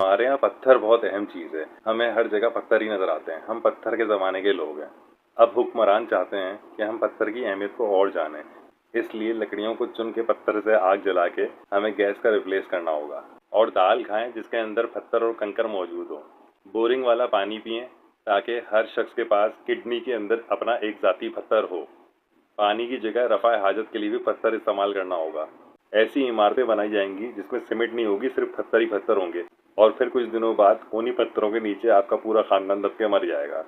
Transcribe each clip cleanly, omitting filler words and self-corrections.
हमारे यहाँ पत्थर बहुत अहम चीज है। हमें हर जगह पत्थर ही नजर आते हैं। हम पत्थर के जमाने के लोग हैं। अब हुक्मरान चाहते हैं कि हम पत्थर की अहमियत को और जानें। इसलिए लकड़ियों को चुन के पत्थर से आग जला के हमें गैस का रिप्लेस करना होगा। और दाल खाएं जिसके अंदर पत्थर और कंकर मौजूद हो। बोरिंग वाला पानी पिएं ताकि हर शख्स के पास किडनी के अंदर अपना एक जाती पत्थर हो। पानी की जगह रफ़ा हाजत के लिए भी पत्थर इस्तेमाल करना होगा। ऐसी इमारतें बनाई जाएंगी जिसमें सीमेंट नहीं होगी, सिर्फ पत्थर ही पत्थर होंगे। और फिर कुछ दिनों बाद उन्हीं पत्थरों के नीचे आपका पूरा खानदान दब के मर जाएगा।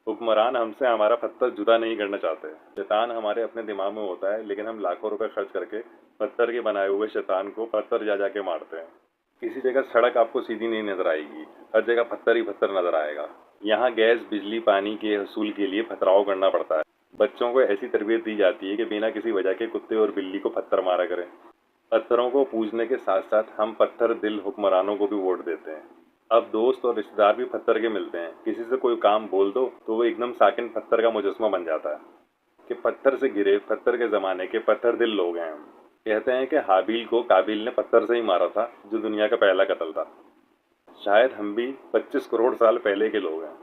हुक्मरान हमसे हमारा पत्थर जुदा नहीं करना चाहते। शैतान हमारे अपने दिमाग में होता है, लेकिन हम लाखों रुपए खर्च करके पत्थर के बनाए हुए शैतान को पत्थर जा जाके मारते हैं। किसी जगह सड़क आपको सीधी नहीं नजर आएगी, हर जगह पत्थर ही पत्थर नजर आएगा। यहाँ गैस, बिजली, पानी के हसूल के लिए पथराव करना पड़ता है। बच्चों को ऐसी तरबियत दी जाती है कि बिना किसी वजह के कुत्ते और बिल्ली को पत्थर मारा करें। पत्थरों को पूजने के साथ साथ हम पत्थर दिल हुक्मरानों को भी वोट देते हैं। अब दोस्त और रिश्तेदार भी पत्थर के मिलते हैं। किसी से कोई काम बोल दो तो वो एकदम साकिन पत्थर का मुजस्मा बन जाता है कि पत्थर से गिरे, पत्थर के जमाने के पत्थर दिल लोग हैं हम। कहते हैं कि हाबिल को काबिल ने पत्थर से ही मारा था, जो दुनिया का पहला कत्ल था। शायद हम भी 25 करोड़ साल पहले के लोग हैं।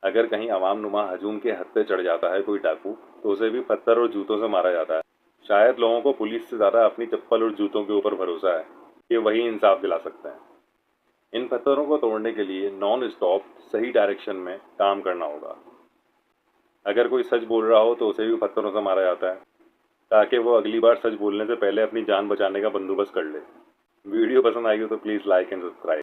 अगर कहीं अवाम नुमा हजूम के हद पे चढ़ जाता है कोई डाकू, तो उसे भी पत्थर और जूतों से मारा जाता है। शायद लोगों को पुलिस से ज्यादा अपनी चप्पल और जूतों के ऊपर भरोसा है कि वही इंसाफ दिला सकते हैं। इन पत्थरों को तोड़ने के लिए नॉन स्टॉप सही डायरेक्शन में काम करना होगा। अगर कोई सच बोल रहा हो तो उसे भी पत्थरों से मारा जाता है, ताकि वो अगली बार सच बोलने से पहले अपनी जान बचाने का बंदोबस्त कर ले। वीडियो पसंद आई हो तो प्लीज़ लाइक एंड सब्सक्राइब।